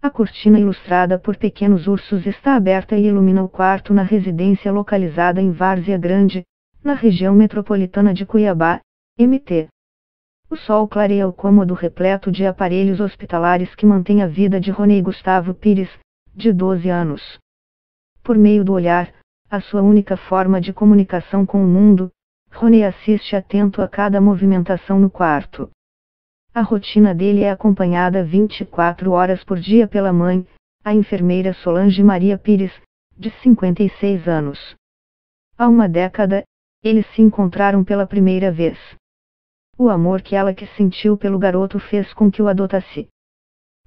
A cortina ilustrada por pequenos ursos está aberta e ilumina o quarto na residência localizada em Várzea Grande, na região metropolitana de Cuiabá, MT. O sol clareia o cômodo repleto de aparelhos hospitalares que mantém a vida de Ronei Gustavo Pires, de 12 anos. Por meio do olhar, a sua única forma de comunicação com o mundo, Ronei assiste atento a cada movimentação no quarto. A rotina dele é acompanhada 24 horas por dia pela mãe, a enfermeira Solange Maria Pires, de 56 anos. Há uma década, eles se encontraram pela primeira vez. O amor que ela sentiu pelo garoto fez com que o adotasse.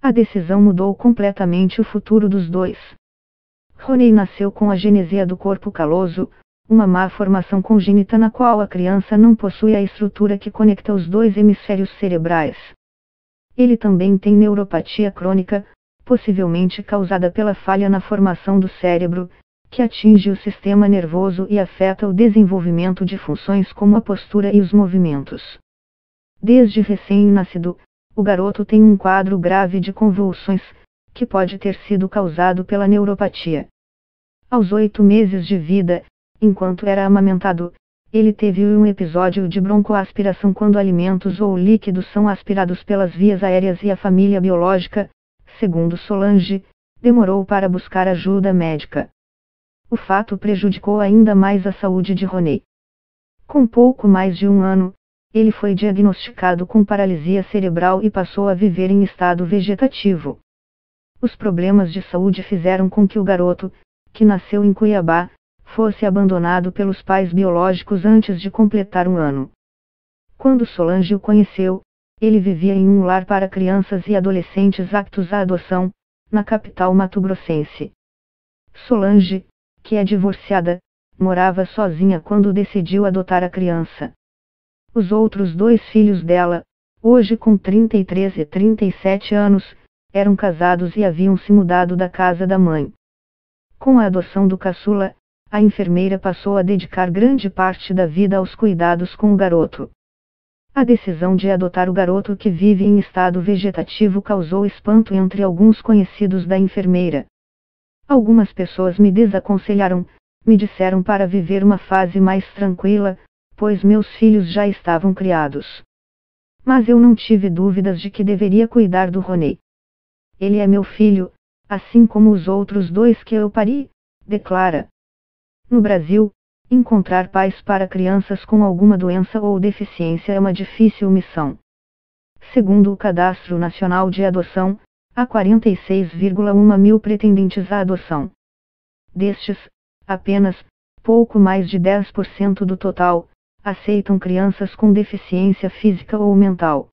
A decisão mudou completamente o futuro dos dois. Ronei nasceu com a genesia do corpo caloso, uma má formação congênita na qual a criança não possui a estrutura que conecta os dois hemisférios cerebrais. Ele também tem neuropatia crônica, possivelmente causada pela falha na formação do cérebro, que atinge o sistema nervoso e afeta o desenvolvimento de funções como a postura e os movimentos. Desde recém-nascido, o garoto tem um quadro grave de convulsões, que pode ter sido causado pela neuropatia. Aos 8 meses de vida, enquanto era amamentado, ele teve um episódio de broncoaspiração quando alimentos ou líquidos são aspirados pelas vias aéreas e a família biológica, segundo Solange, demorou para buscar ajuda médica. O fato prejudicou ainda mais a saúde de Ronei. Com pouco mais de 1 ano, ele foi diagnosticado com paralisia cerebral e passou a viver em estado vegetativo. Os problemas de saúde fizeram com que o garoto, que nasceu em Cuiabá, fosse abandonado pelos pais biológicos antes de completar 1 ano. Quando Solange o conheceu, ele vivia em um lar para crianças e adolescentes aptos à adoção, na capital mato-grossense. Solange, que é divorciada, morava sozinha quando decidiu adotar a criança. Os outros 2 filhos dela, hoje com 33 e 37 anos, eram casados e haviam se mudado da casa da mãe. Com a adoção do caçula, a enfermeira passou a dedicar grande parte da vida aos cuidados com o garoto. A decisão de adotar o garoto que vive em estado vegetativo causou espanto entre alguns conhecidos da enfermeira. Algumas pessoas me desaconselharam, me disseram para viver uma fase mais tranquila, pois meus filhos já estavam criados. Mas eu não tive dúvidas de que deveria cuidar do Ronei. Ele é meu filho, assim como os outros 2 que eu pari, declara. No Brasil, encontrar pais para crianças com alguma doença ou deficiência é uma difícil missão. Segundo o Cadastro Nacional de Adoção, há 46,1 mil pretendentes à adoção. Destes, apenas, pouco mais de 10% do total, aceitam crianças com deficiência física ou mental.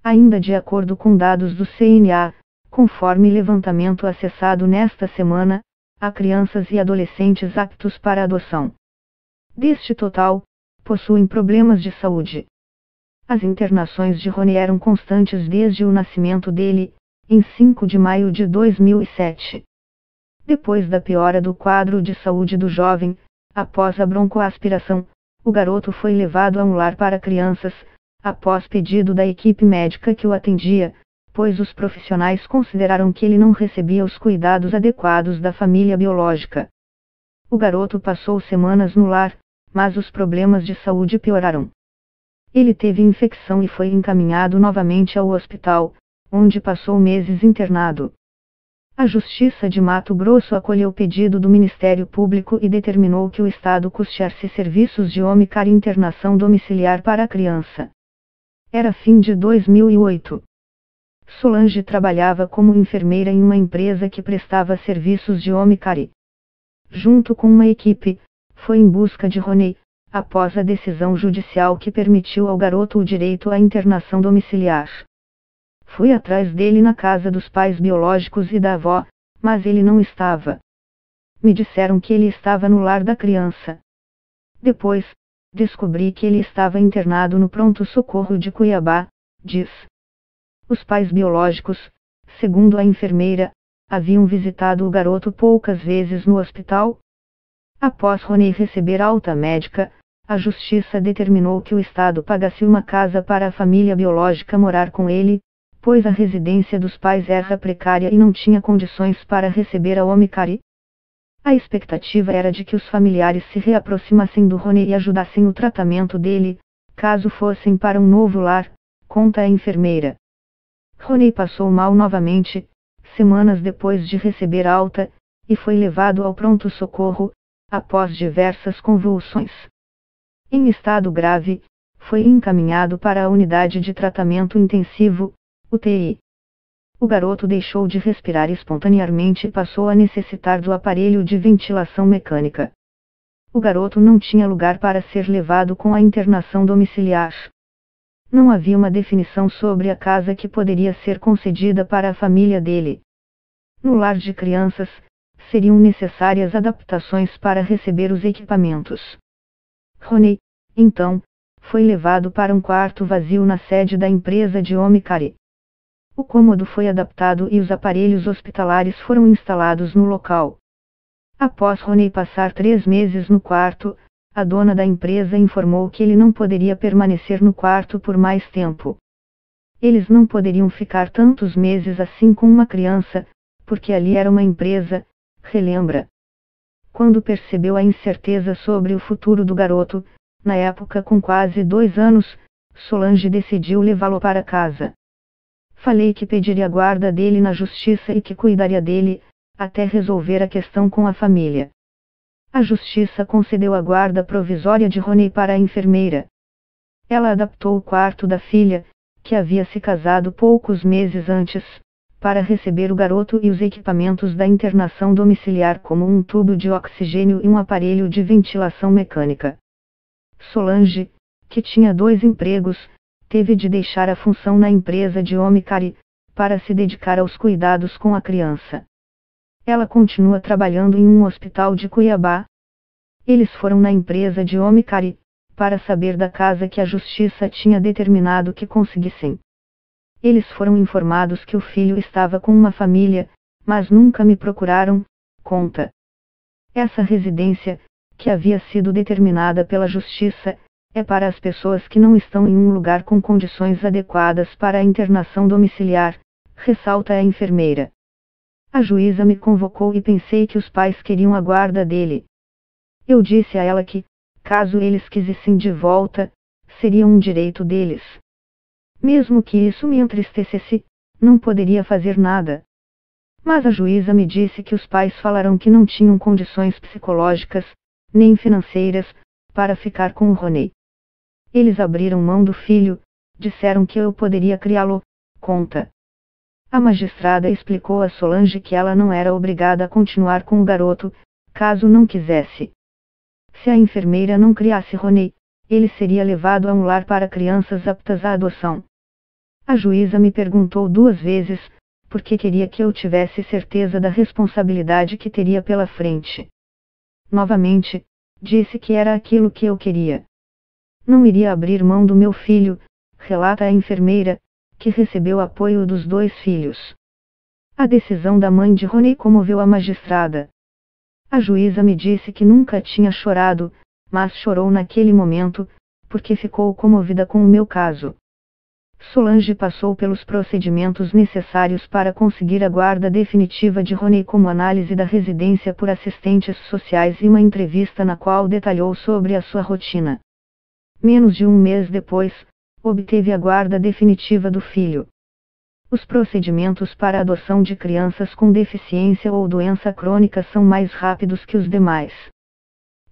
Ainda de acordo com dados do CNA, conforme levantamento acessado nesta semana, há crianças e adolescentes aptos para adoção. Deste total, possuem problemas de saúde. As internações de Ronei eram constantes desde o nascimento dele, em 5 de maio de 2007. Depois da piora do quadro de saúde do jovem, após a broncoaspiração, o garoto foi levado a um lar para crianças, após pedido da equipe médica que o atendia, pois os profissionais consideraram que ele não recebia os cuidados adequados da família biológica. O garoto passou semanas no lar, mas os problemas de saúde pioraram. Ele teve infecção e foi encaminhado novamente ao hospital, onde passou meses internado. A Justiça de Mato Grosso acolheu o pedido do Ministério Público e determinou que o Estado custeasse serviços de home-care e internação domiciliar para a criança. Era fim de 2008. Solange trabalhava como enfermeira em uma empresa que prestava serviços de home-care. Junto com uma equipe, foi em busca de Ronei, após a decisão judicial que permitiu ao garoto o direito à internação domiciliar. Fui atrás dele na casa dos pais biológicos e da avó, mas ele não estava. Me disseram que ele estava no lar da criança. Depois, descobri que ele estava internado no pronto-socorro de Cuiabá, diz. Os pais biológicos, segundo a enfermeira, haviam visitado o garoto poucas vezes no hospital. Após Ronei receber alta médica, a justiça determinou que o Estado pagasse uma casa para a família biológica morar com ele, pois a residência dos pais era precária e não tinha condições para receber a Omicari. A expectativa era de que os familiares se reaproximassem do Rony e ajudassem o tratamento dele, caso fossem para um novo lar, conta a enfermeira. Rony passou mal novamente, semanas depois de receber alta, e foi levado ao pronto-socorro, após diversas convulsões. Em estado grave, foi encaminhado para a unidade de tratamento intensivo, UTI. O garoto deixou de respirar espontaneamente e passou a necessitar do aparelho de ventilação mecânica. O garoto não tinha lugar para ser levado com a internação domiciliar. Não havia uma definição sobre a casa que poderia ser concedida para a família dele. No lar de crianças, seriam necessárias adaptações para receber os equipamentos. Rony, então, foi levado para um quarto vazio na sede da empresa de Omicari. O cômodo foi adaptado e os aparelhos hospitalares foram instalados no local. Após Rony passar 3 meses no quarto, a dona da empresa informou que ele não poderia permanecer no quarto por mais tempo. Eles não poderiam ficar tantos meses assim com uma criança, porque ali era uma empresa, relembra. Quando percebeu a incerteza sobre o futuro do garoto, na época com quase 2 anos, Solange decidiu levá-lo para casa. Falei que pediria a guarda dele na justiça e que cuidaria dele, até resolver a questão com a família. A justiça concedeu a guarda provisória de Rony para a enfermeira. Ela adaptou o quarto da filha, que havia se casado poucos meses antes, para receber o garoto e os equipamentos da internação domiciliar, como um tubo de oxigênio e um aparelho de ventilação mecânica. Solange, que tinha 2 empregos, teve de deixar a função na empresa de Omicari, para se dedicar aos cuidados com a criança. Ela continua trabalhando em um hospital de Cuiabá. Eles foram na empresa de Omicari, para saber da casa que a justiça tinha determinado que conseguissem. Eles foram informados que o filho estava com uma família, mas nunca me procuraram, conta. Essa residência, que havia sido determinada pela justiça, é para as pessoas que não estão em um lugar com condições adequadas para a internação domiciliar, ressalta a enfermeira. A juíza me convocou e pensei que os pais queriam a guarda dele. Eu disse a ela que, caso eles quisessem de volta, seria um direito deles. Mesmo que isso me entristecesse, não poderia fazer nada. Mas a juíza me disse que os pais falaram que não tinham condições psicológicas, nem financeiras, para ficar com o Rony. Eles abriram mão do filho, disseram que eu poderia criá-lo, conta. A magistrada explicou a Solange que ela não era obrigada a continuar com o garoto, caso não quisesse. Se a enfermeira não criasse Rony, ele seria levado a um lar para crianças aptas à adoção. A juíza me perguntou 2 vezes, porque queria que eu tivesse certeza da responsabilidade que teria pela frente. Novamente, disse que era aquilo que eu queria. Não iria abrir mão do meu filho, relata a enfermeira, que recebeu apoio dos 2 filhos. A decisão da mãe de Rony comoveu a magistrada. A juíza me disse que nunca tinha chorado, mas chorou naquele momento, porque ficou comovida com o meu caso. Solange passou pelos procedimentos necessários para conseguir a guarda definitiva de Rony, como análise da residência por assistentes sociais e uma entrevista na qual detalhou sobre a sua rotina. Menos de 1 mês depois, obteve a guarda definitiva do filho. Os procedimentos para a adoção de crianças com deficiência ou doença crônica são mais rápidos que os demais.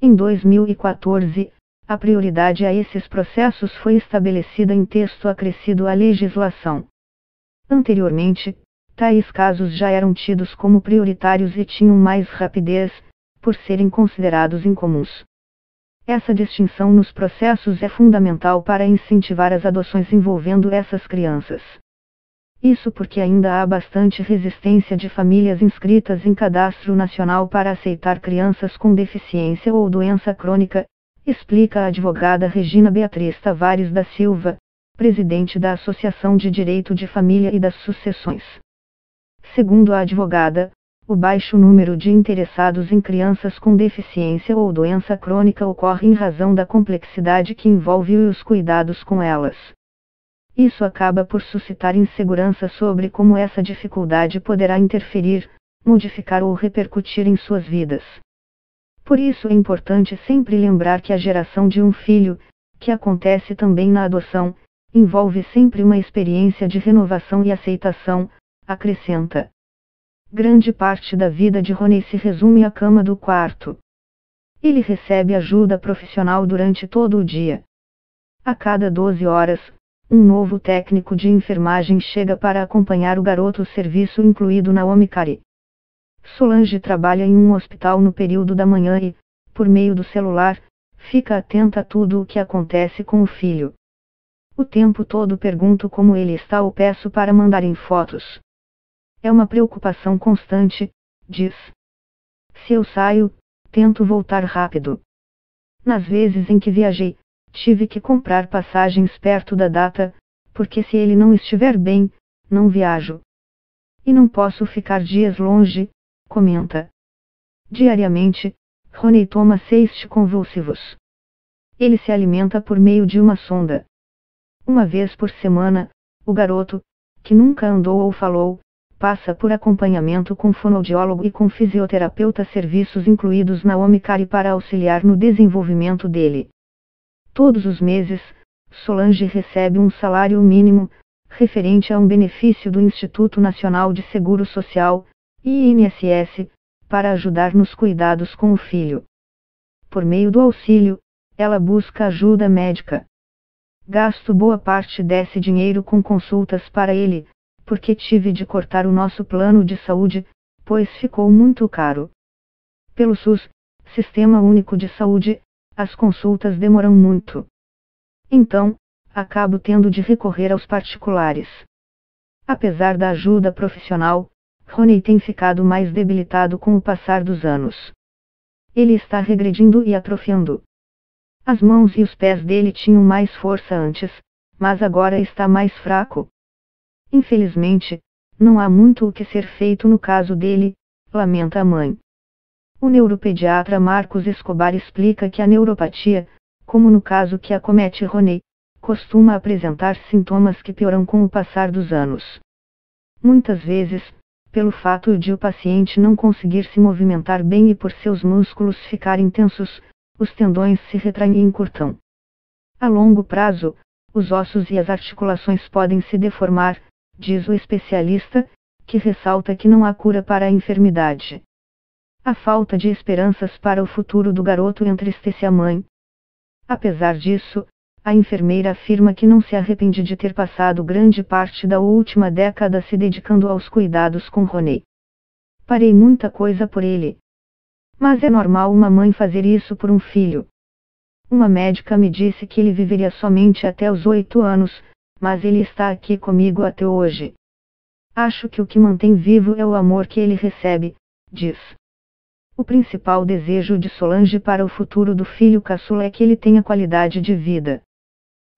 Em 2014, a prioridade a esses processos foi estabelecida em texto acrescido à legislação. Anteriormente, tais casos já eram tidos como prioritários e tinham mais rapidez, por serem considerados incomuns. Essa distinção nos processos é fundamental para incentivar as adoções envolvendo essas crianças. Isso porque ainda há bastante resistência de famílias inscritas em cadastro nacional para aceitar crianças com deficiência ou doença crônica, explica a advogada Regina Beatriz Tavares da Silva, presidente da Associação de Direito de Família e das Sucessões. Segundo a advogada, o baixo número de interessados em crianças com deficiência ou doença crônica ocorre em razão da complexidade que envolve os cuidados com elas. Isso acaba por suscitar insegurança sobre como essa dificuldade poderá interferir, modificar ou repercutir em suas vidas. Por isso é importante sempre lembrar que a geração de um filho, que acontece também na adoção, envolve sempre uma experiência de renovação e aceitação, acrescenta. Grande parte da vida de Roney se resume à cama do quarto. Ele recebe ajuda profissional durante todo o dia. A cada 12 horas, um novo técnico de enfermagem chega para acompanhar o garoto, serviço incluído na Omicare. Solange trabalha em um hospital no período da manhã e, por meio do celular, fica atenta a tudo o que acontece com o filho. O tempo todo pergunto como ele está ou peço para mandarem fotos. É uma preocupação constante, diz. Se eu saio, tento voltar rápido. Nas vezes em que viajei, tive que comprar passagens perto da data, porque se ele não estiver bem, não viajo. E não posso ficar dias longe, comenta. Diariamente, Roney toma 6 convulsivos. Ele se alimenta por meio de uma sonda. Uma vez por semana, o garoto, que nunca andou ou falou, passa por acompanhamento com fonoaudiólogo e com fisioterapeuta, serviços incluídos na Omicare para auxiliar no desenvolvimento dele. Todos os meses, Solange recebe um salário mínimo, referente a um benefício do Instituto Nacional de Seguro Social, INSS, para ajudar nos cuidados com o filho. Por meio do auxílio, ela busca ajuda médica. Gasto boa parte desse dinheiro com consultas para ele, porque tive de cortar o nosso plano de saúde, pois ficou muito caro. Pelo SUS, Sistema Único de Saúde, as consultas demoram muito. Então, acabo tendo de recorrer aos particulares. Apesar da ajuda profissional, Roney tem ficado mais debilitado com o passar dos anos. Ele está regredindo e atrofiando. As mãos e os pés dele tinham mais força antes, mas agora está mais fraco. Infelizmente, não há muito o que ser feito no caso dele, lamenta a mãe. O neuropediatra Marcos Escobar explica que a neuropatia, como no caso que acomete Roney, costuma apresentar sintomas que pioram com o passar dos anos. Muitas vezes, pelo fato de o paciente não conseguir se movimentar bem e por seus músculos ficarem tensos, os tendões se retraem e encurtam. A longo prazo, os ossos e as articulações podem se deformar, diz o especialista, que ressalta que não há cura para a enfermidade. A falta de esperanças para o futuro do garoto entristece a mãe. Apesar disso, a enfermeira afirma que não se arrepende de ter passado grande parte da última década se dedicando aos cuidados com Roney. Parei muita coisa por ele. Mas é normal uma mãe fazer isso por um filho. Uma médica me disse que ele viveria somente até os 8 anos, mas ele está aqui comigo até hoje. Acho que o que mantém vivo é o amor que ele recebe, diz. O principal desejo de Solange para o futuro do filho caçula é que ele tenha qualidade de vida.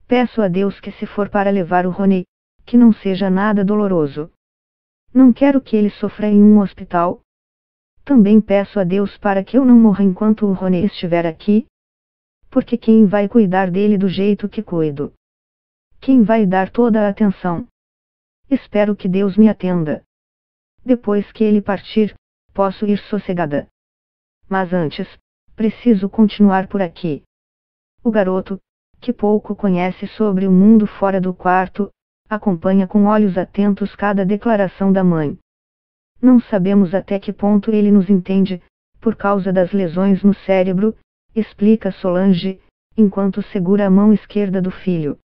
Peço a Deus que, se for para levar o Roney, que não seja nada doloroso. Não quero que ele sofra em um hospital. Também peço a Deus para que eu não morra enquanto o Roney estiver aqui. Porque quem vai cuidar dele do jeito que cuido? Quem vai dar toda a atenção? Espero que Deus me atenda. Depois que ele partir, posso ir sossegada. Mas antes, preciso continuar por aqui. O garoto, que pouco conhece sobre o mundo fora do quarto, acompanha com olhos atentos cada declaração da mãe. Não sabemos até que ponto ele nos entende, por causa das lesões no cérebro, explica Solange, enquanto segura a mão esquerda do filho.